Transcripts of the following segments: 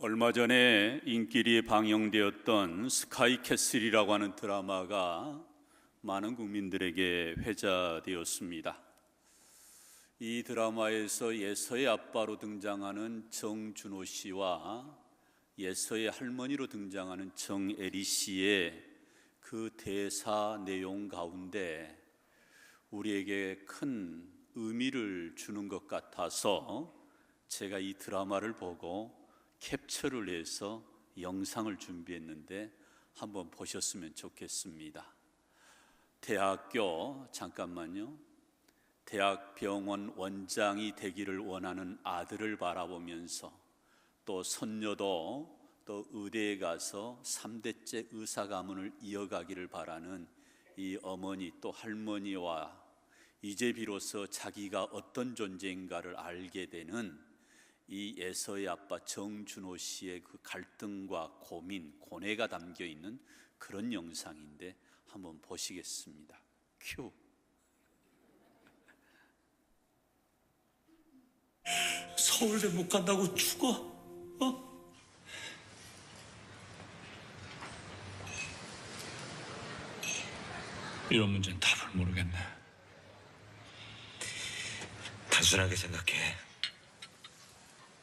얼마 전에 인기리에 방영되었던 스카이캐슬이라고 하는 드라마가 많은 국민들에게 회자되었습니다. 이 드라마에서 예서의 아빠로 등장하는 정준호 씨와 예서의 할머니로 등장하는 정애리 씨의 그 대사 내용 가운데 우리에게 큰 의미를 주는 것 같아서 제가 이 드라마를 보고 캡처를 해서 영상을 준비했는데 한번 보셨으면 좋겠습니다. 잠깐만요. 대학병원 원장이 되기를 원하는 아들을 바라보면서 또 손녀도 또 의대에 가서 3대째 의사 가문을 이어가기를 바라는 이 어머니 또 할머니와 이제 비로소 자기가 어떤 존재인가를 알게 되는 이 예서의 아빠 정준호 씨의 그 갈등과 고민, 고뇌가 담겨 있는 그런 영상인데 한번 보시겠습니다. 큐. 서울대 못 간다고 죽어? 이런 문제는 답을 모르겠네. 단순하게 생각해.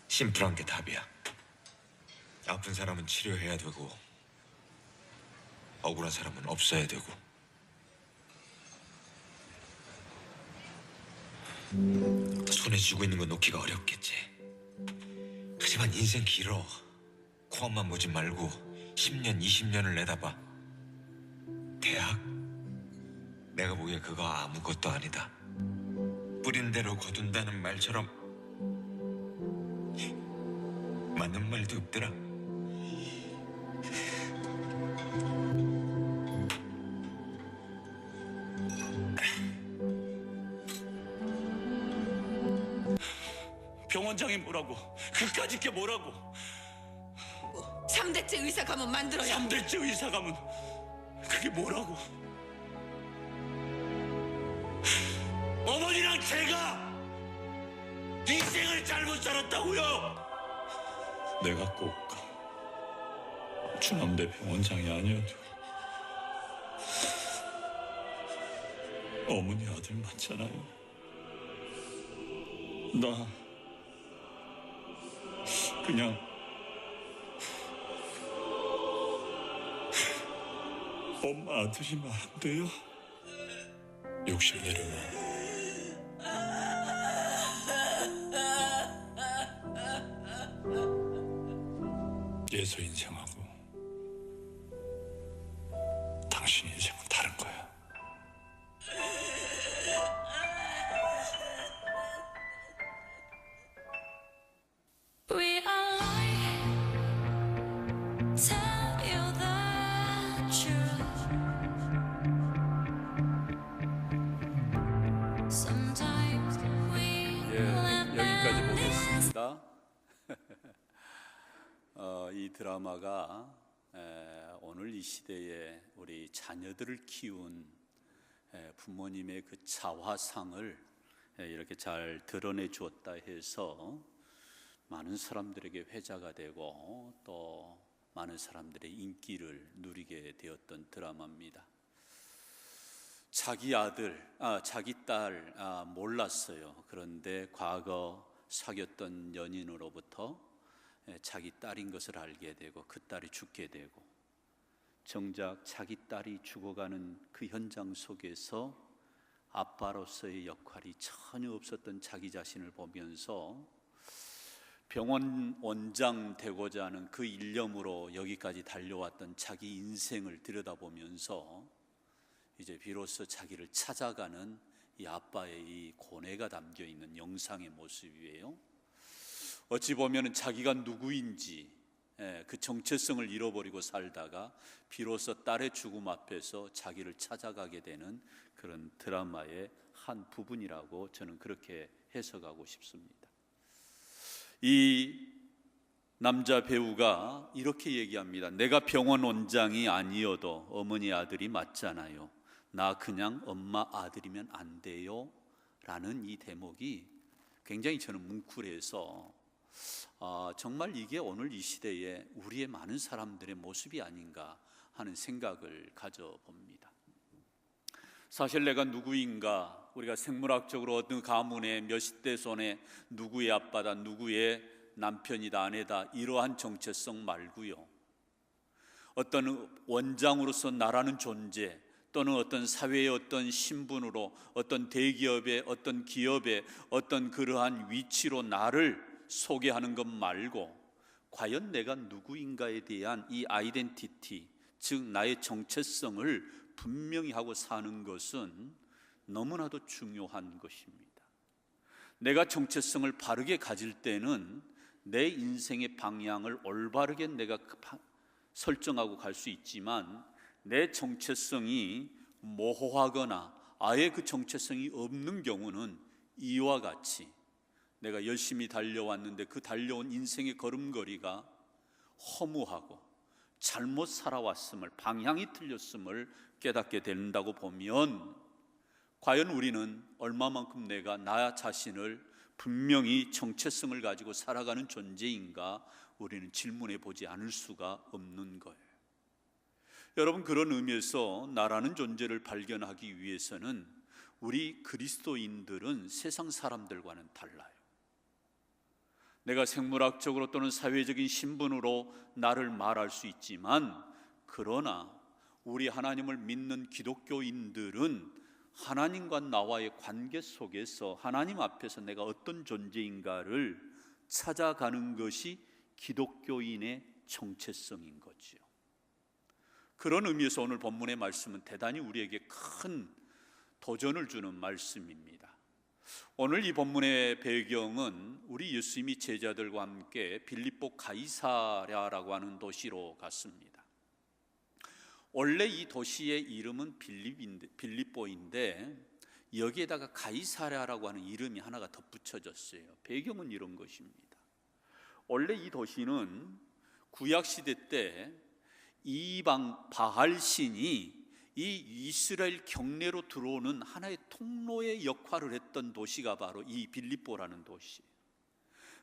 심플한 게 답이야. 아픈 사람은 치료해야 되고 억울한 사람은 없어야 되고. 손에 쥐고 있는 건 놓기가 어렵겠지. 하지만 인생 길어. 코앞만 보지 말고 10년, 20년을 내다봐. 대학? 내가 보기에 그거 아무것도 아니다. 뿌린 대로 거둔다는 말처럼 맞는 말도 없더라. 병원장이 뭐라고? 그까짓 게 뭐라고? 3대째 의사 가문 만들어야 3대째 의사 가문 그게 뭐라고? 어머니랑 제가 인생을 잘못 살았다고요. 내가 꼭 중암대 병원장이 아니어도 어머니 아들 맞잖아요. 나 그냥 엄마 아들이면 안 돼요? 욕심내려면 예서 인생하고 당신 인생은 다른 거야. We are lying, tell you the truth. Sometimes we 여기까지 보겠습니다. 이 드라마가 오늘 이 시대에 우리 자녀들을 키운 부모님의 그 자화상을 이렇게 잘 드러내 주었다 해서 많은 사람들에게 회자가 되고 또 많은 사람들의 인기를 누리게 되었던 드라마입니다. 자기 딸 몰랐어요. 그런데 과거 사귀었던 연인으로부터 자기 딸인 것을 알게 되고 그 딸이 죽게 되고 정작 자기 딸이 죽어가는 그 현장 속에서 아빠로서의 역할이 전혀 없었던 자기 자신을 보면서 병원 원장 되고자 하는 그 일념으로 여기까지 달려왔던 자기 인생을 들여다보면서 이제 비로소 자기를 찾아가는 이 아빠의 이 고뇌가 담겨 있는 영상의 모습이에요. 어찌 보면 자기가 누구인지 그 정체성을 잃어버리고 살다가 비로소 딸의 죽음 앞에서 자기를 찾아가게 되는 그런 드라마의 한 부분이라고 저는 그렇게 해석하고 싶습니다. 이 남자 배우가 이렇게 얘기합니다. 내가 병원 원장이 아니어도 어머니 아들이 맞잖아요. 나 그냥 엄마 아들이면 안 돼요? 라는 이 대목이 굉장히 저는 뭉클해서 정말 이게 오늘 이 시대에 우리의 많은 사람들의 모습이 아닌가 하는 생각을 가져봅니다. 사실 내가 누구인가, 우리가 생물학적으로 어떤 가문의 몇십 대 손에 누구의 아빠다, 누구의 남편이다, 아내다, 이러한 정체성 말고요, 어떤 원장으로서 나라는 존재, 또는 어떤 사회의 어떤 신분으로, 어떤 대기업의 어떤 기업의 어떤 그러한 위치로 나를 소개하는 것 말고, 과연 내가 누구인가에 대한 이 아이덴티티, 즉 나의 정체성을 분명히 하고 사는 것은 너무나도 중요한 것입니다. 내가 정체성을 바르게 가질 때는 내 인생의 방향을 올바르게 내가 설정하고 갈 수 있지만, 내 정체성이 모호하거나 아예 그 정체성이 없는 경우는 이와 같이 내가 열심히 달려왔는데 그 달려온 인생의 걸음걸이가 허무하고 잘못 살아왔음을, 방향이 틀렸음을 깨닫게 된다고 보면, 과연 우리는 얼마만큼 내가 나 자신을 분명히 정체성을 가지고 살아가는 존재인가, 우리는 질문해 보지 않을 수가 없는 거예요. 여러분, 그런 의미에서 나라는 존재를 발견하기 위해서는 우리 그리스도인들은 세상 사람들과는 달라요. 내가 생물학적으로 또는 사회적인 신분으로 나를 말할 수 있지만, 그러나 우리 하나님을 믿는 기독교인들은 하나님과 나와의 관계 속에서 하나님 앞에서 내가 어떤 존재인가를 찾아가는 것이 기독교인의 정체성인 거지요. 그런 의미에서 오늘 본문의 말씀은 대단히 우리에게 큰 도전을 주는 말씀입니다. 오늘 이 본문의 배경은 우리 예수님이 제자들과 함께 빌립보 가이사랴라고 하는 도시로 갔습니다. 원래 이 도시의 이름은 빌립보인데 여기에다가 가이사랴라고 하는 이름이 하나가 덧붙여졌어요. 배경은 이런 것입니다. 원래 이 도시는 구약시대 때 이방 바알신이 이 이스라엘 경내로 들어오는 하나의 통로의 역할을 했던 도시가 바로 이 빌립보라는 도시예요.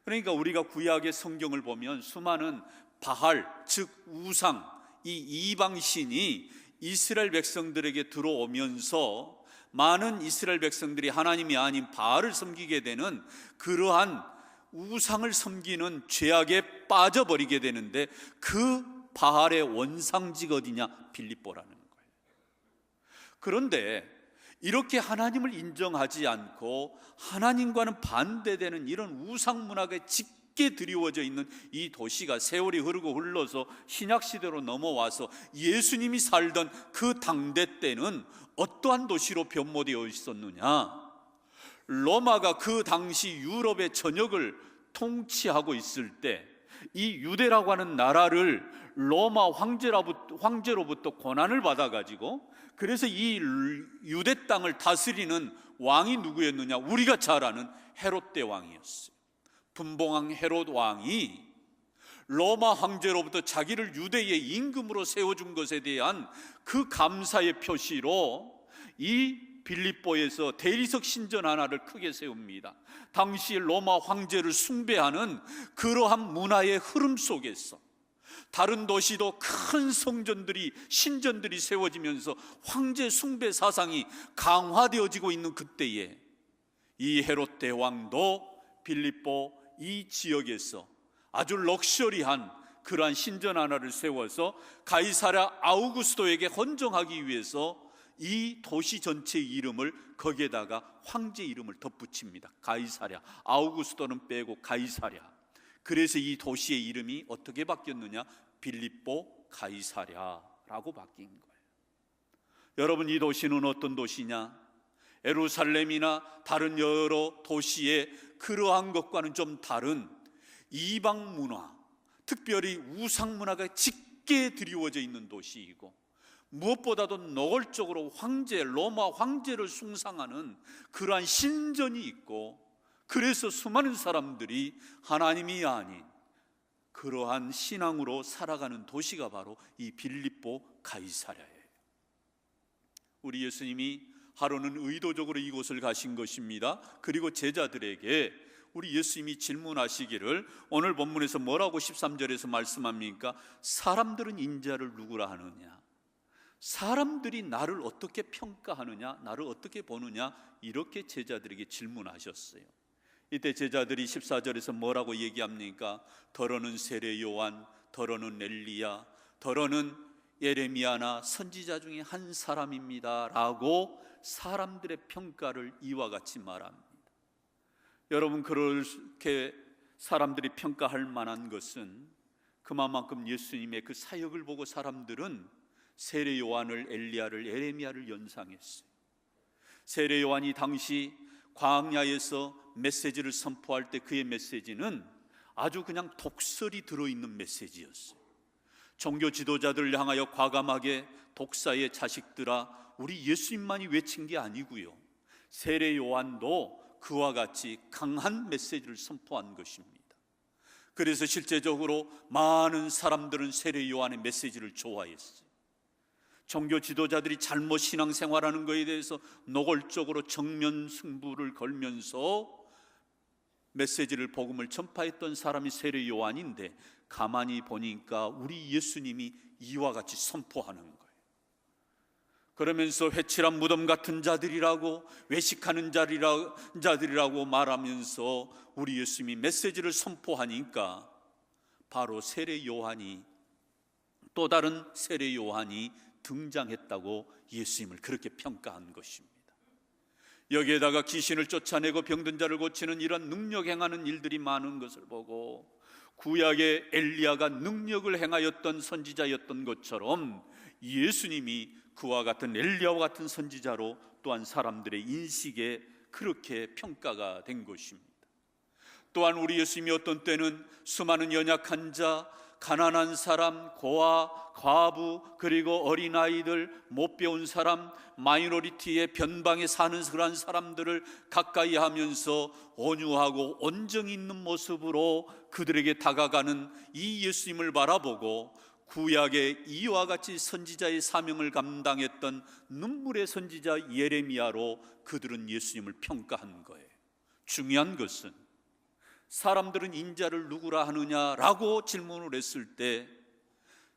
그러니까 우리가 구약의 성경을 보면 수많은 바알, 즉 우상, 이 이방신이 이스라엘 백성들에게 들어오면서 많은 이스라엘 백성들이 하나님이 아닌 바알을 섬기게 되는 그러한 우상을 섬기는 죄악에 빠져버리게 되는데, 그 바알의 원상지가 어디냐? 빌립보라는 거예요. 그런데 이렇게 하나님을 인정하지 않고 하나님과는 반대되는 이런 우상 문화가 짙게 드리워져 있는 이 도시가 세월이 흐르고 흘러서 신약시대로 넘어와서 예수님이 살던 그 당대 때는 어떠한 도시로 변모되어 있었느냐? 로마가 그 당시 유럽의 전역을 통치하고 있을 때 이 유대라고 하는 나라를 로마 황제로부터 고난을 받아가지고, 그래서 이 유대 땅을 다스리는 왕이 누구였느냐? 우리가 잘 아는 헤롯 대왕이었어요. 분봉왕 헤롯 왕이 로마 황제로부터 자기를 유대의 임금으로 세워준 것에 대한 그 감사의 표시로 이 빌립보에서 대리석 신전 하나를 크게 세웁니다. 당시 로마 황제를 숭배하는 그러한 문화의 흐름 속에서 다른 도시도 큰 성전들이, 신전들이 세워지면서 황제 숭배 사상이 강화되어지고 있는 그때에 이 헤롯 대왕도 빌립보 이 지역에서 아주 럭셔리한 그러한 신전 하나를 세워서 가이사랴 아우구스도에게 헌정하기 위해서 이 도시 전체 이름을 거기에다가 황제 이름을 덧붙입니다. 가이사랴, 아우구스도는 빼고 가이사랴. 그래서 이 도시의 이름이 어떻게 바뀌었느냐? 빌립보 가이사랴라고 바뀐 거예요. 여러분, 이 도시는 어떤 도시냐? 예루살렘이나 다른 여러 도시의 그러한 것과는 좀 다른 이방 문화, 특별히 우상 문화가 짙게 드리워져 있는 도시이고, 무엇보다도 노골적으로 황제, 로마 황제를 숭상하는 그러한 신전이 있고, 그래서 수많은 사람들이 하나님이 아닌 그러한 신앙으로 살아가는 도시가 바로 이 빌립보 가이사랴예요. 우리 예수님이 하루는 의도적으로 이곳을 가신 것입니다. 그리고 제자들에게 우리 예수님이 질문하시기를 오늘 본문에서 뭐라고 13절에서 말씀합니까? 사람들은 인자를 누구라 하느냐? 사람들이 나를 어떻게 평가하느냐? 나를 어떻게 보느냐? 이렇게 제자들에게 질문하셨어요. 이때 제자들이 14절에서 뭐라고 얘기합니까? 더러는 세례 요한, 더러는 엘리야, 더러는 예레미야나 선지자 중에 한 사람입니다 라고 사람들의 평가를 이와 같이 말합니다. 여러분, 그렇게 사람들이 평가할 만한 것은 그만큼 예수님의 그 사역을 보고 사람들은 세례 요한을, 엘리야를, 예레미야를 연상했어요. 세례 요한이 당시 광야에서 메시지를 선포할 때 그의 메시지는 아주 그냥 독설이 들어있는 메시지였어요. 종교 지도자들을 향하여 과감하게 독사의 자식들아 우리 예수님만이 외친 게 아니고요, 세례 요한도 그와 같이 강한 메시지를 선포한 것입니다. 그래서 실제적으로 많은 사람들은 세례 요한의 메시지를 좋아했어요. 종교 지도자들이 잘못 신앙생활하는 것에 대해서 노골적으로 정면 승부를 걸면서 메시지를, 복음을 전파했던 사람이 세례 요한인데, 가만히 보니까 우리 예수님이 이와 같이 선포하는 거예요. 그러면서 회칠한 무덤 같은 자들이라고, 외식하는 자들이라고 말하면서 우리 예수님이 메시지를 선포하니까 바로 세례 요한이, 또 다른 세례 요한이 등장했다고 예수님을 그렇게 평가한 것입니다. 여기에다가 귀신을 쫓아내고 병든 자를 고치는 이런 능력 행하는 일들이 많은 것을 보고 구약의 엘리야가 능력을 행하였던 선지자였던 것처럼 예수님이 그와 같은 엘리야와 같은 선지자로 또한 사람들의 인식에 그렇게 평가가 된 것입니다. 또한 우리 예수님이 어떤 때는 수많은 연약한 자, 가난한 사람, 고아, 과부, 그리고 어린아이들, 못 배운 사람, 마이너리티의 변방에 사는 그런 사람들을 가까이 하면서 온유하고 온정이 있는 모습으로 그들에게 다가가는 이 예수님을 바라보고 구약의 이와 같이 선지자의 사명을 감당했던 눈물의 선지자 예레미야로 그들은 예수님을 평가한 거예요. 중요한 것은 사람들은 인자를 누구라 하느냐라고 질문을 했을 때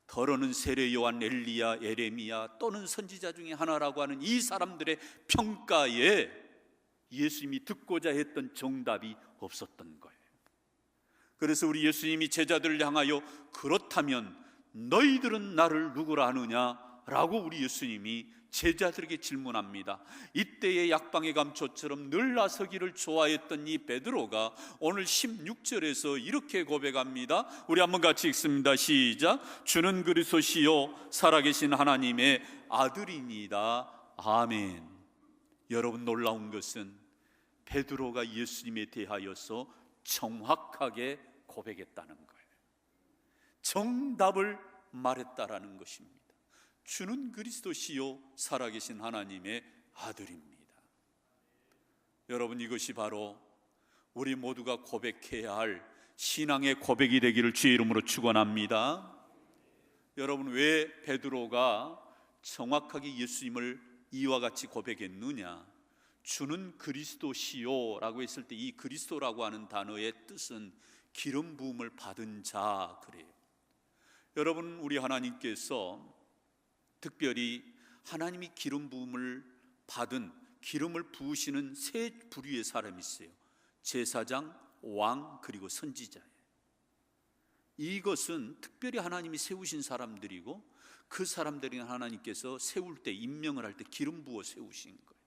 더러는 세례 요한, 엘리야, 예레미야 또는 선지자 중에 하나라고 하는 이 사람들의 평가에 예수님이 듣고자 했던 정답이 없었던 거예요. 그래서 우리 예수님이 제자들을 향하여 그렇다면 너희들은 나를 누구라 하느냐라고 우리 예수님이 제자들에게 질문합니다. 이때의 약방의 감초처럼 늘 나서기를 좋아했던 이 베드로가 오늘 16절에서 이렇게 고백합니다. 우리 한번 같이 읽습니다. 시작. 주는 그리스도시요 살아계신 하나님의 아들이니이다. 아멘. 여러분, 놀라운 것은 베드로가 예수님에 대하여서 정확하게 고백했다는 거예요. 정답을 말했다라는 것입니다. 주는 그리스도시요 살아계신 하나님의 아들입니다. 여러분, 이것이 바로 우리 모두가 고백해야 할 신앙의 고백이 되기를 주의 이름으로 축원합니다. 여러분, 왜 베드로가 정확하게 예수님을 이와 같이 고백했느냐? 주는 그리스도시요 라고 했을 때 이 그리스도라고 하는 단어의 뜻은 기름 부음을 받은 자, 그래요. 여러분, 우리 하나님께서 특별히 하나님이 기름 부음을 받은, 기름을 부으시는 세 부류의 사람이 있어요. 제사장, 왕, 그리고 선지자예요. 이것은 특별히 하나님이 세우신 사람들이고 그 사람들이 하나님께서 세울 때, 임명을 할 때 기름 부어 세우신 거예요.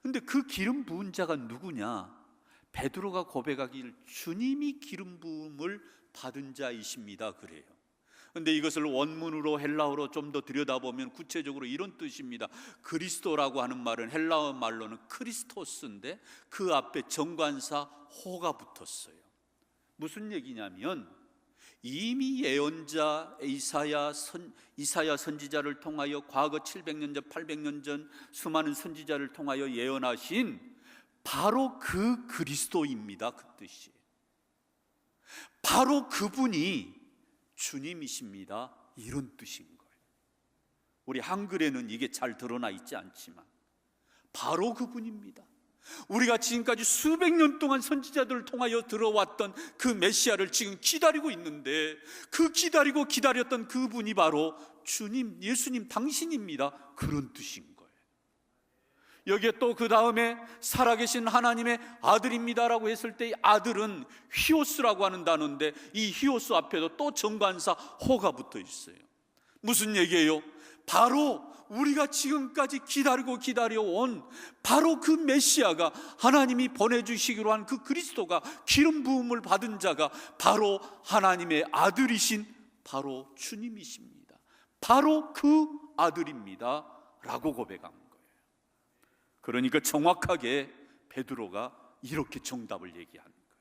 그런데 그 기름 부은 자가 누구냐? 베드로가 고백하기를 주님이 기름 부음을 받은 자이십니다, 그래요. 그런데 이것을 원문으로 헬라어로 좀 더 들여다보면 구체적으로 이런 뜻입니다. 그리스도라고 하는 말은 헬라어 말로는 크리스토스인데 그 앞에 정관사 호가 붙었어요. 무슨 얘기냐면 이미 예언자 이사야 선지자를 통하여 과거 700년 전, 800년 전 수많은 선지자를 통하여 예언하신 바로 그 그리스도입니다. 그 뜻이에요. 바로 그분이 주님이십니다, 이런 뜻인 거예요. 우리 한글에는 이게 잘 드러나 있지 않지만 바로 그분입니다. 우리가 지금까지 수백 년 동안 선지자들을 통하여 들어왔던 그 메시아를 지금 기다리고 있는데, 그 기다렸던 그분이 바로 주님, 예수님 당신입니다. 그런 뜻인 거예요. 여기에 또 그 다음에 살아계신 하나님의 아들입니다라고 했을 때, 이 아들은 히오스라고 하는 단어인데, 이 히오스 앞에도 또 정관사 호가 붙어 있어요. 무슨 얘기예요? 바로 우리가 지금까지 기다려온 바로 그 메시아가, 하나님이 보내주시기로 한 그 그리스도가, 기름 부음을 받은 자가 바로 하나님의 아들이신 바로 주님이십니다. 바로 그 아들입니다 라고 고백한 거예요. 그러니까 정확하게 베드로가 이렇게 정답을 얘기하는 거예요.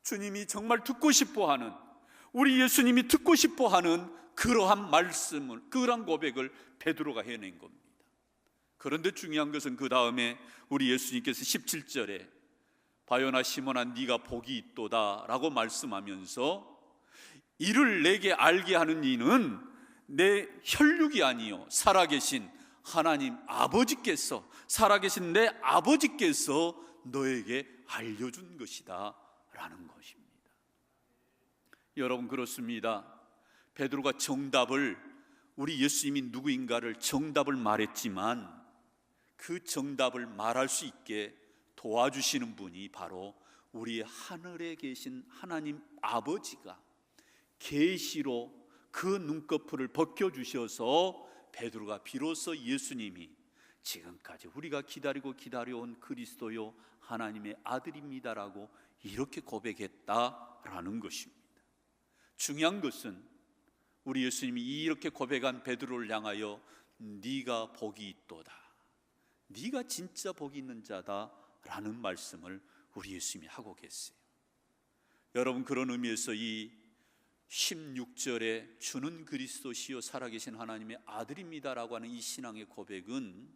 주님이 정말 듣고 싶어하는, 우리 예수님이 듣고 싶어하는 그러한 말씀을, 그러한 고백을 베드로가 해낸 겁니다. 그런데 중요한 것은 그 다음에 우리 예수님께서 17절에 바요나 시몬아 네가 복이 있도다 라고 말씀하면서, 이를 내게 알게 하는 이는 내 혈육이 아니요 살아계신 하나님 아버지께서, 살아계신 내 아버지께서 너에게 알려준 것이다 라는 것입니다. 여러분, 그렇습니다. 베드로가 정답을, 우리 예수님이 누구인가를 정답을 말했지만, 그 정답을 말할 수 있게 도와주시는 분이 바로 우리 하늘에 계신 하나님 아버지가 계시로 그 눈꺼풀을 벗겨주셔서 베드로가 비로소 예수님이 지금까지 우리가 기다려온 그리스도요 하나님의 아들입니다라고 이렇게 고백했다라는 것입니다. 중요한 것은 우리 예수님이 이렇게 고백한 베드로를 향하여 네가 복이 있도다, 네가 진짜 복이 있는 자다 라는 말씀을 우리 예수님이 하고 계세요. 여러분, 그런 의미에서 이 16절에 주는 그리스도시요 살아계신 하나님의 아들입니다라고 하는 이 신앙의 고백은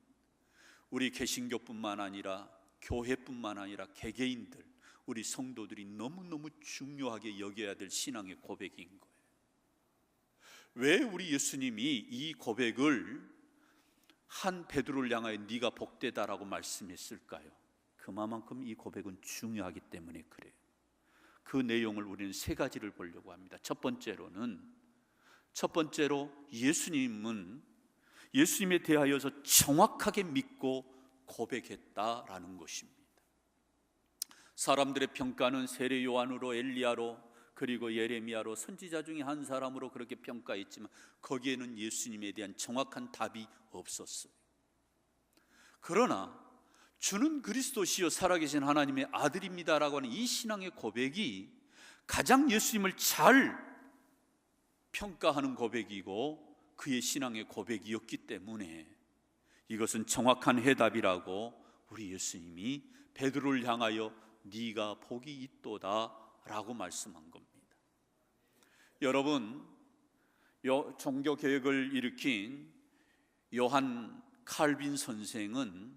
우리 개신교뿐만 아니라 교회뿐만 아니라 개개인들, 우리 성도들이 너무너무 중요하게 여겨야 될 신앙의 고백인 거예요. 왜 우리 예수님이 이 고백을 한 베드로를 향하여 네가 복되다라고 말씀했을까요? 그만큼 이 고백은 중요하기 때문에 그래요. 그 내용을 우리는 세 가지를 보려고 합니다. 첫 번째로 예수님은 예수님에 대하여서 정확하게 믿고 고백했다라는 것입니다. 사람들의 평가는 세례 요한으로, 엘리야로, 그리고 예레미야로, 선지자 중에 한 사람으로 그렇게 평가했지만 거기에는 예수님에 대한 정확한 답이 없었어요. 그러나 주는 그리스도시요 살아계신 하나님의 아들입니다라고 하는 이 신앙의 고백이 가장 예수님을 잘 평가하는 고백이고 그의 신앙의 고백이었기 때문에 이것은 정확한 해답이라고 우리 예수님이 베드로를 향하여 네가 복이 있도다 라고 말씀한 겁니다. 여러분, 종교개혁을 일으킨 요한 칼빈 선생은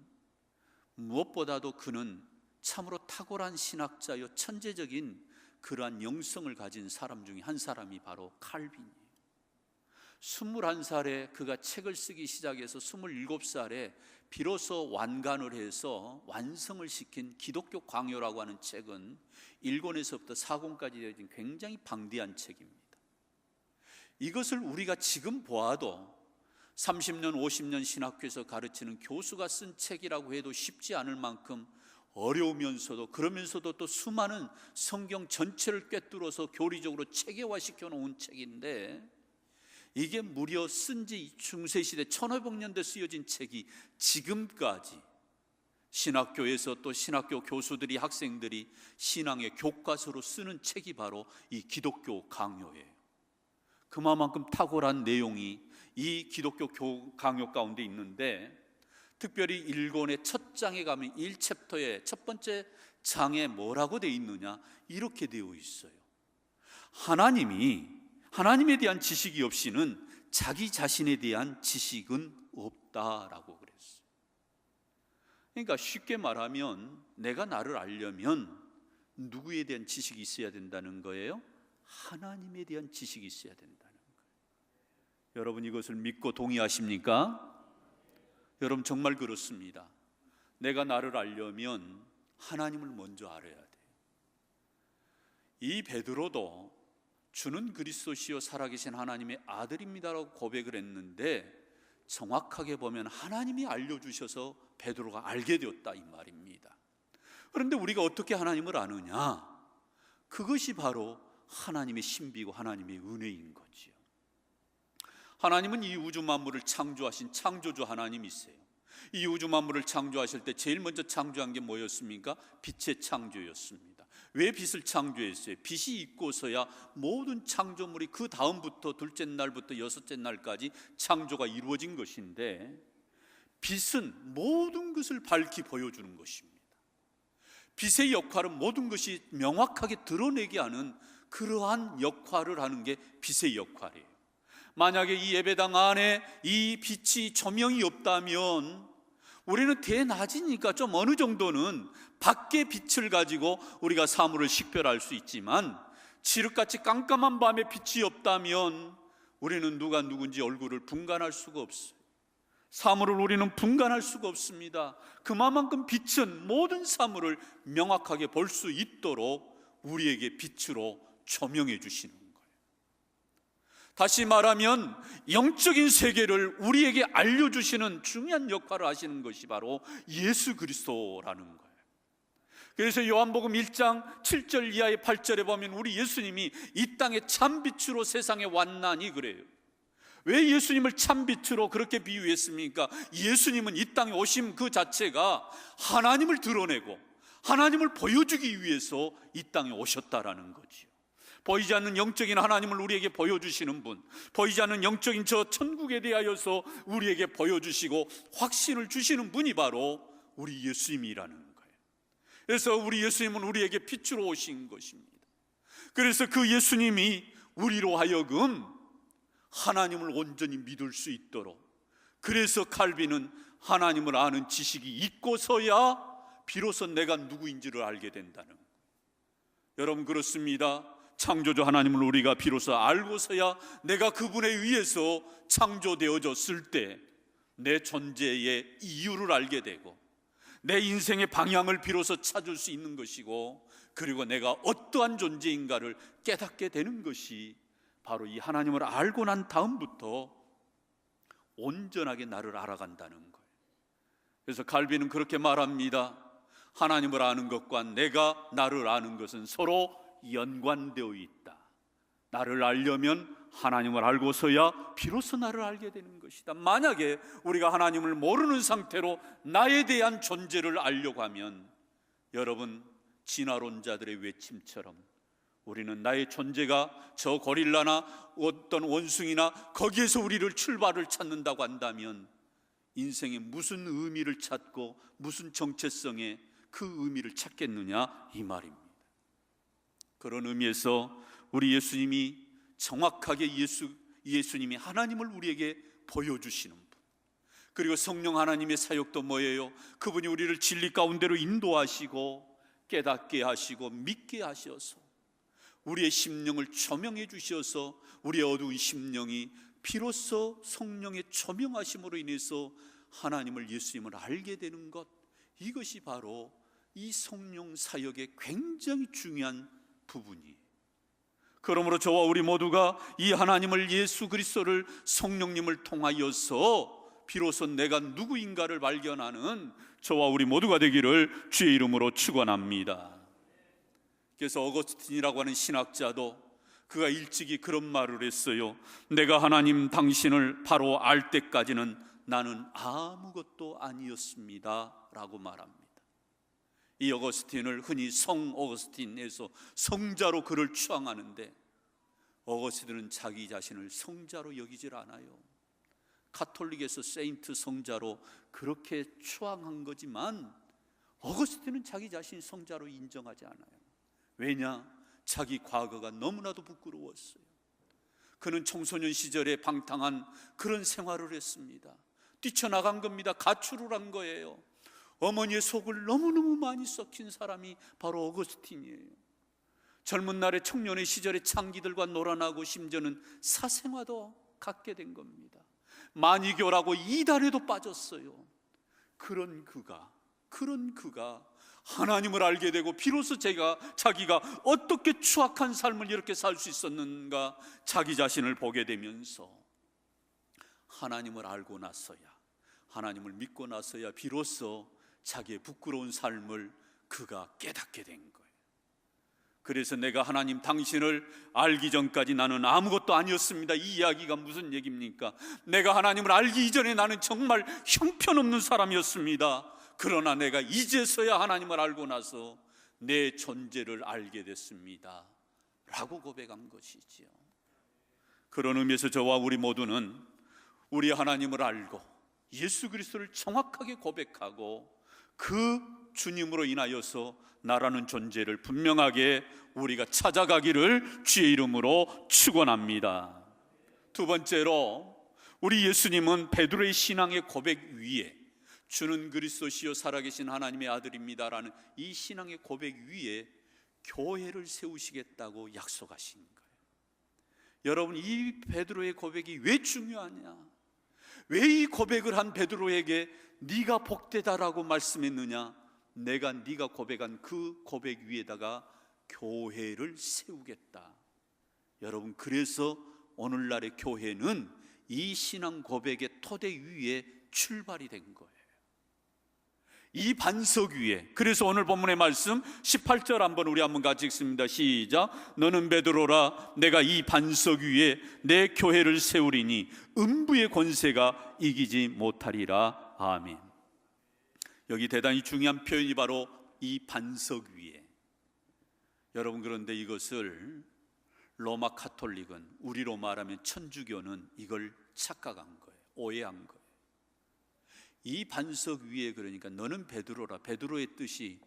무엇보다도 그는 참으로 탁월한 신학자요 천재적인 그러한 영성을 가진 사람 중에 한 사람이 바로 칼빈이에요. 21살에 그가 책을 쓰기 시작해서 27살에 비로소 완간을 해서 완성을 시킨 기독교 광요라고 하는 책은 1권에서부터 4권까지 되어진 굉장히 방대한 책입니다. 이것을 우리가 지금 보아도 30년, 50년 신학교에서 가르치는 교수가 쓴 책이라고 해도 쉽지 않을 만큼 어려우면서도, 그러면서도 또 수많은 성경 전체를 꿰뚫어서 교리적으로 체계화시켜 놓은 책인데, 이게 무려 쓴지 중세시대 1500년대 쓰여진 책이 지금까지 신학교에서 또 신학교 교수들이, 학생들이 신앙의 교과서로 쓰는 책이 바로 이 기독교 강요예요. 그만큼 탁월한 내용이 이 기독교 강요 가운데 있는데, 특별히 1권의 첫 장에 가면 1챕터의 첫 번째 장에 뭐라고 되어 있느냐, 이렇게 되어 있어요. 하나님에 대한 지식이 없이는 자기 자신에 대한 지식은 없다라고 그랬어요. 그러니까 쉽게 말하면 내가 나를 알려면 누구에 대한 지식이 있어야 된다는 거예요? 하나님에 대한 지식이 있어야 된다는 거예요. 여러분, 이것을 믿고 동의하십니까? 여러분, 정말 그렇습니다. 내가 나를 알려면 하나님을 먼저 알아야 돼. 이 베드로도 주는 그리스도시요 살아계신 하나님의 아들입니다라고 고백을 했는데, 정확하게 보면 하나님이 알려주셔서 베드로가 알게 되었다 이 말입니다. 그런데 우리가 어떻게 하나님을 아느냐? 그것이 바로 하나님의 신비고 하나님의 은혜인 거지요. 하나님은 이 우주 만물을 창조하신 창조주 하나님이세요. 이 우주 만물을 창조하실 때 제일 먼저 창조한 게 뭐였습니까? 빛의 창조였습니다. 왜 빛을 창조했어요? 빛이 있고서야 모든 창조물이 그 다음부터 둘째 날부터 여섯째 날까지 창조가 이루어진 것인데, 빛은 모든 것을 밝히 보여주는 것입니다. 빛의 역할은 모든 것이 명확하게 드러내게 하는 그러한 역할을 하는 게 빛의 역할이에요. 만약에 이 예배당 안에 이 빛이 조명이 없다면 우리는 대낮이니까 좀 어느 정도는 밖의 빛을 가지고 우리가 사물을 식별할 수 있지만, 칠흑같이 깜깜한 밤에 빛이 없다면 우리는 누가 누군지 얼굴을 분간할 수가 없어요. 사물을 우리는 분간할 수가 없습니다. 그만큼 빛은 모든 사물을 명확하게 볼 수 있도록 우리에게 빛으로 조명해 주시는 거예요. 다시 말하면 영적인 세계를 우리에게 알려주시는 중요한 역할을 하시는 것이 바로 예수 그리스도라는 거예요. 그래서 요한복음 1장 7절 이하의 8절에 보면 우리 예수님이 이 땅에 참빛으로 세상에 왔나니 그래요. 왜 예수님을 참빛으로 그렇게 비유했습니까? 예수님은 이 땅에 오심 그 자체가 하나님을 드러내고 하나님을 보여주기 위해서 이 땅에 오셨다라는 거지요. 보이지 않는 영적인 하나님을 우리에게 보여주시는 분, 보이지 않는 영적인 저 천국에 대하여서 우리에게 보여주시고 확신을 주시는 분이 바로 우리 예수님이라는 거예요. 그래서 우리 예수님은 우리에게 빛으로 오신 것입니다. 그래서 그 예수님이 우리로 하여금 하나님을 온전히 믿을 수 있도록, 그래서 칼빈은 하나님을 아는 지식이 있고서야 비로소 내가 누구인지를 알게 된다는 거예요. 여러분 그렇습니다. 창조주 하나님을 우리가 비로소 알고서야 내가 그분에 의해서 창조되어졌을 때 내 존재의 이유를 알게 되고 내 인생의 방향을 비로소 찾을 수 있는 것이고, 그리고 내가 어떠한 존재인가를 깨닫게 되는 것이 바로 이 하나님을 알고 난 다음부터 온전하게 나를 알아간다는 거예요. 그래서 칼빈은 그렇게 말합니다. 하나님을 아는 것과 내가 나를 아는 것은 서로 연관되어 있다. 나를 알려면 하나님을 알고서야 비로소 나를 알게 되는 것이다. 만약에 우리가 하나님을 모르는 상태로 나에 대한 존재를 알려고 하면, 여러분 진화론자들의 외침처럼 우리는 나의 존재가 저 고릴라나 어떤 원숭이나 거기에서 우리를 출발을 찾는다고 한다면 인생에 무슨 의미를 찾고 무슨 정체성에 그 의미를 찾겠느냐 이 말입니다. 그런 의미에서 우리 예수님이 정확하게 예수님이 하나님을 우리에게 보여주시는 분, 그리고 성령 하나님의 사역도 뭐예요? 그분이 우리를 진리 가운데로 인도하시고 깨닫게 하시고 믿게 하셔서 우리의 심령을 조명해 주셔서 우리의 어두운 심령이 비로소 성령의 조명하심으로 인해서 하나님을, 예수님을 알게 되는 것, 이것이 바로 이 성령 사역의 굉장히 중요한 부분이에요. 그러므로 저와 우리 모두가 이 하나님을, 예수 그리스도를, 성령님을 통하여서 비로소 내가 누구인가를 발견하는 저와 우리 모두가 되기를 주의 이름으로 축원합니다. 그래서 어거스틴이라고 하는 신학자도 그가 일찍이 그런 말을 했어요. 내가 하나님 당신을 바로 알 때까지는 나는 아무것도 아니었습니다 라고 말합니다. 이 어거스틴을 흔히 성 어거스틴에서 성자로 그를 추앙하는데, 어거스틴은 자기 자신을 성자로 여기질 않아요. 카톨릭에서 세인트 성자로 그렇게 추앙한 거지만 어거스틴은 자기 자신이 성자로 인정하지 않아요. 왜냐? 자기 과거가 너무나도 부끄러웠어요. 그는 청소년 시절에 방탕한 그런 생활을 했습니다. 뛰쳐나간 겁니다. 가출을 한 거예요. 어머니의 속을 너무너무 많이 썩힌 사람이 바로 어거스틴이에요. 젊은 날에 청년의 시절에 창기들과 놀아나고 심지어는 사생활도 갖게 된 겁니다. 만이교라고 이단에도 빠졌어요. 그런 그가 그런 그가 하나님을 알게 되고 비로소 자기가 어떻게 추악한 삶을 이렇게 살 수 있었는가 자기 자신을 보게 되면서 하나님을 알고 나서야, 하나님을 믿고 나서야 비로소 자기의 부끄러운 삶을 그가 깨닫게 된 거예요. 그래서 내가 하나님 당신을 알기 전까지 나는 아무것도 아니었습니다. 이 이야기가 무슨 얘기입니까? 내가 하나님을 알기 이전에 나는 정말 형편없는 사람이었습니다. 그러나 내가 이제서야 하나님을 알고 나서 내 존재를 알게 됐습니다 라고 고백한 것이지요. 그런 의미에서 저와 우리 모두는 우리 하나님을 알고 예수 그리스도를 정확하게 고백하고 그 주님으로 인하여서 나라는 존재를 분명하게 우리가 찾아가기를 주의 이름으로 축원합니다. 두 번째로 우리 예수님은 베드로의 신앙의 고백 위에 주는 그리스도시요 살아계신 하나님의 아들입니다라는 이 신앙의 고백 위에 교회를 세우시겠다고 약속하신 거예요. 여러분, 이 베드로의 고백이 왜 중요하냐? 왜 이 고백을 한 베드로에게 네가 복되다라고 말씀했느냐? 내가 네가 고백한 그 고백 위에다가 교회를 세우겠다. 여러분, 그래서 오늘날의 교회는 이 신앙 고백의 토대 위에 출발이 된 거예요. 이 반석 위에. 그래서 오늘 본문의 말씀 18절 우리 한번 같이 읽습니다. 시작. 너는 베드로라, 내가 이 반석 위에 내 교회를 세우리니 음부의 권세가 이기지 못하리라. 아멘. 여기 대단히 중요한 표현이 바로 이 반석 위에. 여러분, 그런데 이것을 로마 카톨릭은, 우리로 말하면 천주교는 이걸 착각한 거예요. 오해한 거예요. 이 반석 위에, 그러니까 너는 베드로라, 베드로의 뜻이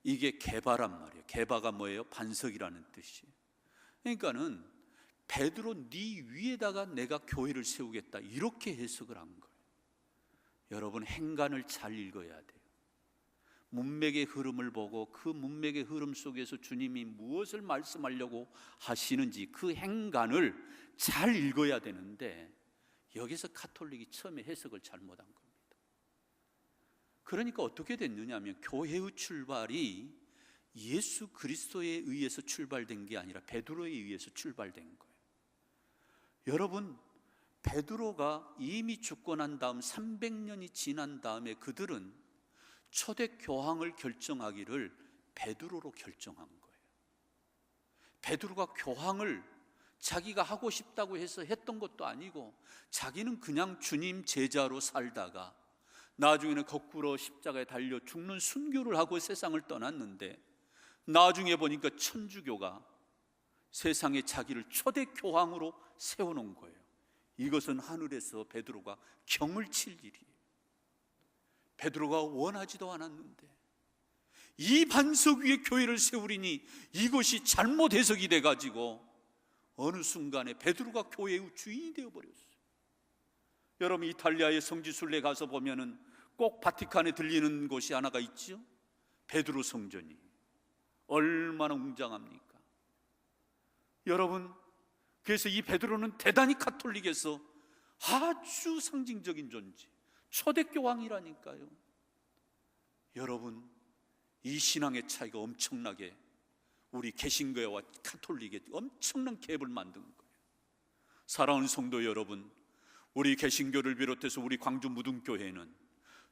이게 게바란 말이에요. 게바가 뭐예요? 반석이라는 뜻이에요. 그러니까는 베드로 네 위에다가 내가 교회를 세우겠다, 이렇게 해석을 한 거예요. 여러분, 행간을 잘 읽어야 돼요. 문맥의 흐름을 보고 그 문맥의 흐름 속에서 주님이 무엇을 말씀하려고 하시는지 그 행간을 잘 읽어야 되는데, 여기서 카톨릭이 처음에 해석을 잘못한 겁니다. 그러니까 어떻게 됐느냐 하면 교회의 출발이 예수 그리스도에 의해서 출발된 게 아니라 베드로에 의해서 출발된 거예요. 여러분, 베드로가 이미 죽고 난 다음 300년이 지난 다음에 그들은 초대 교황을 결정하기를 베드로로 결정한 거예요. 베드로가 교황을 자기가 하고 싶다고 해서 했던 것도 아니고, 자기는 그냥 주님 제자로 살다가 나중에는 거꾸로 십자가에 달려 죽는 순교를 하고 세상을 떠났는데, 나중에 보니까 천주교가 세상에 자기를 초대 교황으로 세워놓은 거예요. 이것은 하늘에서 베드로가 경을 칠 일이에요. 베드로가 원하지도 않았는데 이 반석 위에 교회를 세우리니 이것이 잘못 해석이 돼가지고 어느 순간에 베드로가 교회의 주인이 되어버렸어요. 여러분, 이탈리아의 성지순례 가서 보면은 꼭 바티칸에 들리는 곳이 하나가 있죠. 베드로 성전이 얼마나 웅장합니까? 여러분, 그래서 이 베드로는 대단히 카톨릭에서 아주 상징적인 존재, 초대교황이라니까요. 여러분, 이 신앙의 차이가 엄청나게 우리 개신교와 카톨릭에 엄청난 갭을 만든 거예요. 사랑하는 성도 여러분, 우리 개신교를 비롯해서 우리 광주 무등교회는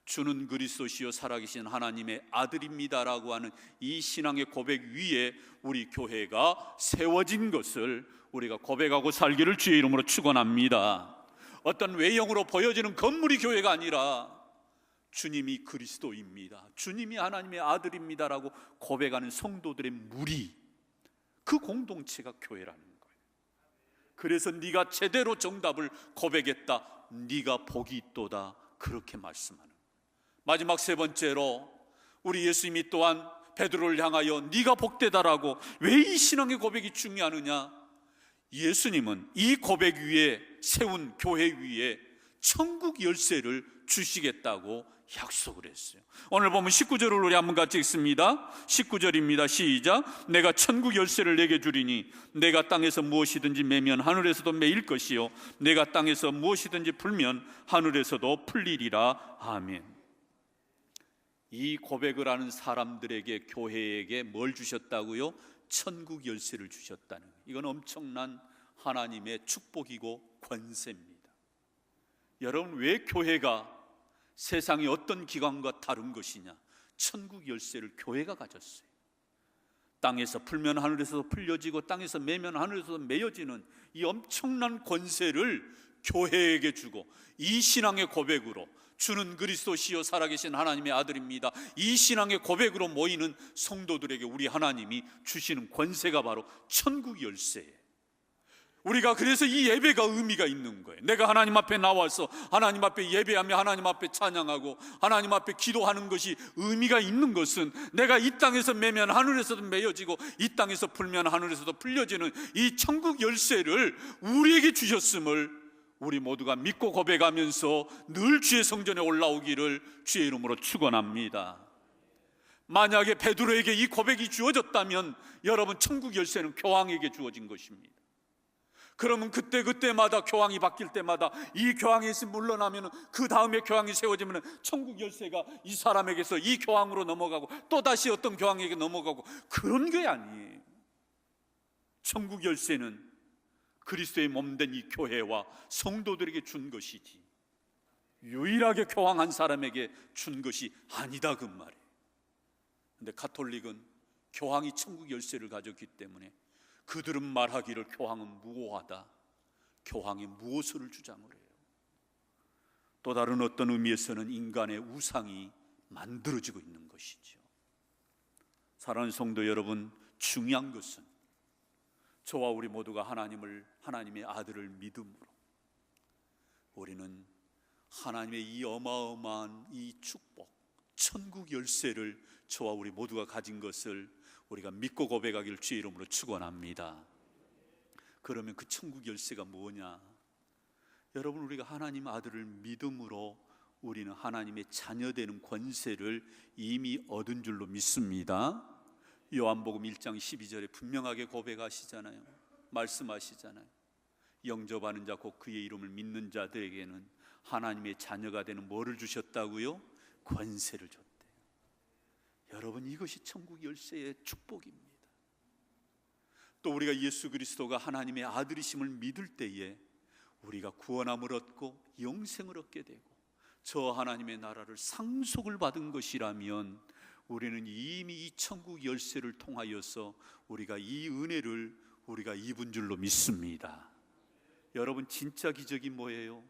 주는 그리스도시요 살아계신 하나님의 아들입니다라고 하는 이 신앙의 고백 위에 우리 교회가 세워진 것을 우리가 고백하고 살기를 주의 이름으로 축원합니다. 어떤 외형으로 보여지는 건물이 교회가 아니라 주님이 그리스도입니다, 주님이 하나님의 아들입니다라고 고백하는 성도들의 무리, 그 공동체가 교회라는 거예요. 그래서 네가 제대로 정답을 고백했다, 네가 복이 있도다, 그렇게 말씀하는. 마지막 세 번째로 우리 예수님이 또한 베드로를 향하여 네가 복되다라고, 왜 이 신앙의 고백이 중요하느냐? 예수님은 이 고백 위에 세운 교회 위에 천국 열쇠를 주시겠다고 약속을 했어요. 오늘 보면 19절을 우리 한번 같이 읽습니다. 19절입니다. 시작. 내가 천국 열쇠를 내게 주리니 내가 땅에서 무엇이든지 매면 하늘에서도 매일 것이요 내가 땅에서 무엇이든지 풀면 하늘에서도 풀리리라. 아멘. 이 고백을 하는 사람들에게, 교회에게 뭘 주셨다고요? 천국 열쇠를 주셨다는 거예요. 이건 엄청난 하나님의 축복이고 권세입니다. 여러분, 왜 교회가 세상의 어떤 기관과 다른 것이냐? 천국 열쇠를 교회가 가졌어요. 땅에서 풀면 하늘에서도 풀려지고 땅에서 매면 하늘에서도 매어지는 이 엄청난 권세를 교회에게 주고, 이 신앙의 고백으로 주는 그리스도시요 살아계신 하나님의 아들입니다, 이 신앙의 고백으로 모이는 성도들에게 우리 하나님이 주시는 권세가 바로 천국 열쇠예요. 우리가 그래서 이 예배가 의미가 있는 거예요. 내가 하나님 앞에 나와서 하나님 앞에 예배하며 하나님 앞에 찬양하고 하나님 앞에 기도하는 것이 의미가 있는 것은, 내가 이 땅에서 매면 하늘에서도 매어지고 이 땅에서 풀면 하늘에서도 풀려지는 이 천국 열쇠를 우리에게 주셨음을 우리 모두가 믿고 고백하면서 늘 주의 성전에 올라오기를 주의 이름으로 축원합니다. 만약에 베드로에게 이 고백이 주어졌다면 여러분, 천국 열쇠는 교황에게 주어진 것입니다. 그러면 그때마다 교황이 바뀔 때마다 이 교황에서 물러나면 그 다음에 교황이 세워지면 천국 열쇠가 이 사람에게서 이 교황으로 넘어가고 또 다시 어떤 교황에게 넘어가고, 그런 게 아니에요. 천국 열쇠는 그리스도의 몸된 이 교회와 성도들에게 준 것이지 유일하게 교황 한 사람에게 준 것이 아니다, 그 말이에요. 근데 가톨릭은 교황이 천국 열쇠를 가졌기 때문에 그들은 말하기를 교황은 무오하다, 교황이 무엇을 주장을 해요. 또 다른 어떤 의미에서는 인간의 우상이 만들어지고 있는 것이죠. 사랑하는 성도 여러분, 중요한 것은 저와 우리 모두가 하나님의 아들을 믿음으로 우리는 하나님의 이 어마어마한 이 축복, 천국 열쇠를 저와 우리 모두가 가진 것을 우리가 믿고 고백하기를 주의 이름으로 축원합니다. 그러면 그 천국 열쇠가 뭐냐? 여러분, 우리가 하나님 아들을 믿음으로 우리는 하나님의 자녀되는 권세를 이미 얻은 줄로 믿습니다. 요한복음 1장 12절에 분명하게 고백하시잖아요. 말씀하시잖아요. 영접하는 자 곧 그의 이름을 믿는 자들에게는 하나님의 자녀가 되는 뭐를 주셨다고요? 권세를 줬대요. 여러분, 이것이 천국 열쇠의 축복입니다. 또 우리가 예수 그리스도가 하나님의 아들이심을 믿을 때에 우리가 구원함을 얻고 영생을 얻게 되고 저 하나님의 나라를 상속을 받은 것이라면 우리는 이미 이 천국 열쇠를 통하여서 우리가 이 은혜를 우리가 입은 줄로 믿습니다. 여러분, 진짜 기적이 뭐예요?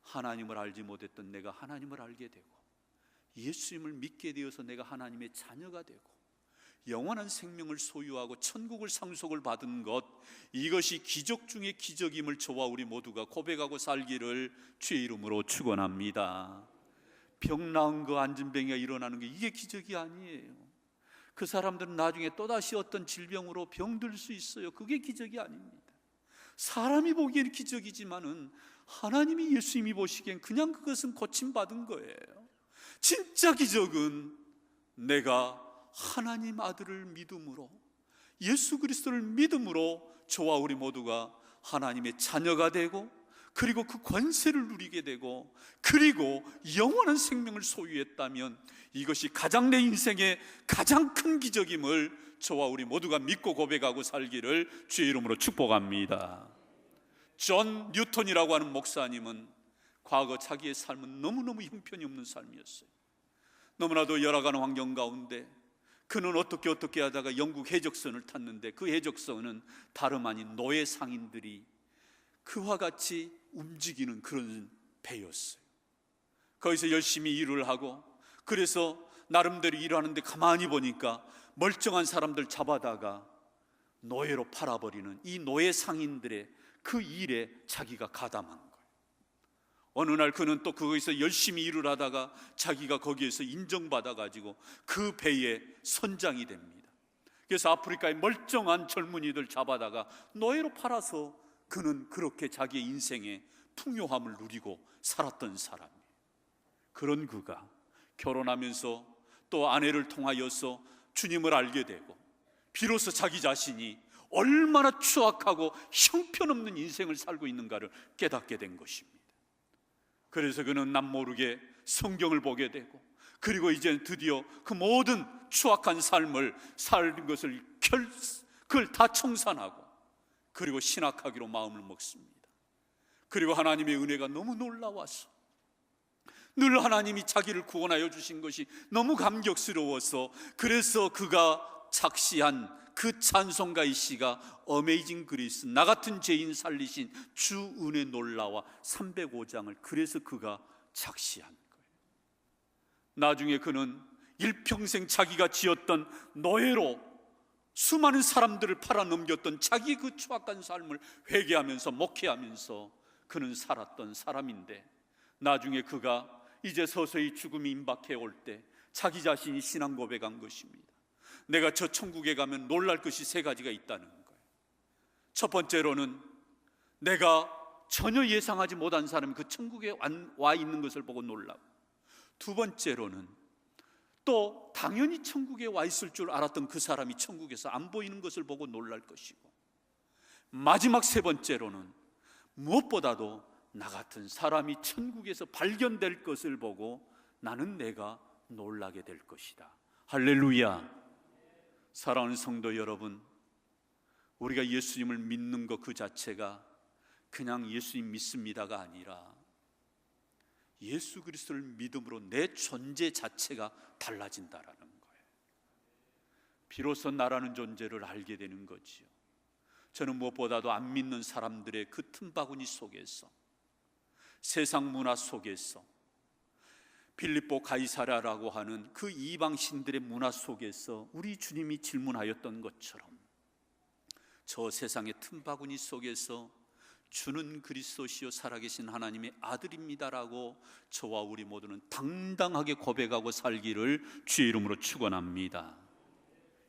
하나님을 알지 못했던 내가 하나님을 알게 되고 예수님을 믿게 되어서 내가 하나님의 자녀가 되고 영원한 생명을 소유하고 천국을 상속을 받은 것, 이것이 기적 중의 기적임을 저와 우리 모두가 고백하고 살기를 주의 이름으로 축원합니다. 병 나은 거, 안진병이가 일어나는 게 이게 기적이 아니에요. 그 사람들은 나중에 또다시 어떤 질병으로 병들 수 있어요. 그게 기적이 아닙니다. 사람이 보기에는 기적이지만은 하나님이, 예수님이 보시기엔 그냥 그것은 고침받은 거예요. 진짜 기적은 내가 하나님 아들을 믿음으로, 예수 그리스도를 믿음으로 저와 우리 모두가 하나님의 자녀가 되고, 그리고 그 권세를 누리게 되고, 그리고 영원한 생명을 소유했다면 이것이 가장 내 인생의 가장 큰 기적임을 저와 우리 모두가 믿고 고백하고 살기를 주의 이름으로 축복합니다. 존 뉴턴이라고 하는 목사님은 과거 자기의 삶은 너무너무 형편이 없는 삶이었어요. 너무나도 열악한 환경 가운데 그는 어떻게 하다가 영국 해적선을 탔는데, 그 해적선은 다름 아닌 노예 상인들이 그와 같이 움직이는 그런 배였어요. 거기서 열심히 일을 하고, 그래서 나름대로 일하는데 가만히 보니까 멀쩡한 사람들 잡아다가 노예로 팔아버리는 이 노예 상인들의 그 일에 자기가 가담한 거예요. 어느 날 그는 또 거기서 열심히 일을 하다가 자기가 거기에서 인정받아가지고 그 배의 선장이 됩니다. 그래서 아프리카의 멀쩡한 젊은이들 잡아다가 노예로 팔아서 그는 그렇게 자기의 인생의 풍요함을 누리고 살았던 사람이에요. 그런 그가 결혼하면서 또 아내를 통하여서 주님을 알게 되고, 비로소 자기 자신이 얼마나 추악하고 형편없는 인생을 살고 있는가를 깨닫게 된 것입니다. 그래서 그는 남모르게 성경을 보게 되고, 그리고 이제 드디어 그 모든 추악한 삶을 살 것을 그걸 다 청산하고 그리고 신학하기로 마음을 먹습니다. 그리고 하나님의 은혜가 너무 놀라워서 늘 하나님이 자기를 구원하여 주신 것이 너무 감격스러워서 그래서 그가 작시한 그 찬송가의 시가 어메이징 그리스, 나 같은 죄인 살리신 주 은혜 놀라와 305장을 그래서 그가 작시한 거예요. 나중에 그는 일평생 자기가 지었던 노예로 수많은 사람들을 팔아넘겼던 자기 그 추악한 삶을 회개하면서 목회하면서 그는 살았던 사람인데, 나중에 그가 이제 서서히 죽음이 임박해 올 때 자기 자신이 신앙 고백한 것입니다. 내가 저 천국에 가면 놀랄 것이 3가지가 있다는 거예요. 첫 번째로는 내가 전혀 예상하지 못한 사람이 그 천국에 와 있는 것을 보고 놀라고, 두 번째로는 또 당연히 천국에 와 있을 줄 알았던 그 사람이 천국에서 안 보이는 것을 보고 놀랄 것이고, 마지막 3번째로는 무엇보다도 나 같은 사람이 천국에서 발견될 것을 보고 나는 내가 놀라게 될 것이다. 할렐루야. 사랑하는 성도 여러분, 우리가 예수님을 믿는 것 그 자체가 그냥 예수님 믿습니다가 아니라 예수 그리스도를 믿음으로 내 존재 자체가 달라진다라는 거예요. 비로소 나라는 존재를 알게 되는 거지요. 저는 무엇보다도 안 믿는 사람들의 그 틈바구니 속에서, 세상 문화 속에서, 빌립보 가이사랴라고 하는 그 이방 신들의 문화 속에서 우리 주님이 질문하였던 것처럼 저 세상의 틈바구니 속에서 주는 그리스도시요 살아계신 하나님의 아들입니다라고 저와 우리 모두는 당당하게 고백하고 살기를 주의 이름으로 축원합니다.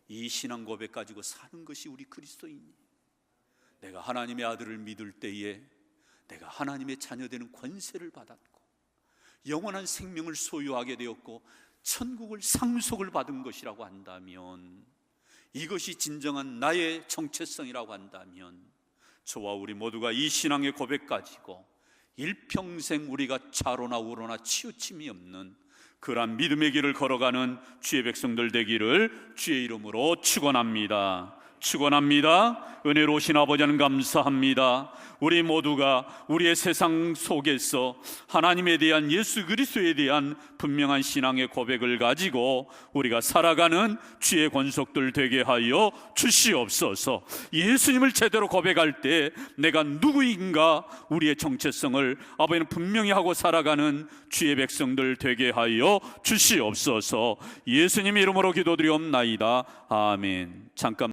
이 신앙 고백 가지고 사는 것이 우리 그리스도인이에요. 내가 하나님의 아들을 믿을 때에 내가 하나님의 자녀되는 권세를 받았고 영원한 생명을 소유하게 되었고 천국을 상속을 받은 것이라고 한다면, 이것이 진정한 나의 정체성이라고 한다면, 저와 우리 모두가 이 신앙의 고백 가지고 일평생 우리가 좌로나 우로나 치우침이 없는 그러한 믿음의 길을 걸어가는 주의 백성들 되기를 주의 이름으로 축원합니다. 축원합니다. 은혜로우신 아버지 하나님 감사합니다. 우리 모두가 우리의 세상 속에서 하나님에 대한, 예수 그리스도에 대한 분명한 신앙의 고백을 가지고 우리가 살아가는 주의 권속들 되게 하여 주시옵소서. 예수님을 제대로 고백할 때 내가 누구인가 우리의 정체성을 아버지는 분명히 하고 살아가는 주의 백성들 되게 하여 주시옵소서. 예수님 이름으로 기도드리옵나이다. 아멘. 잠깐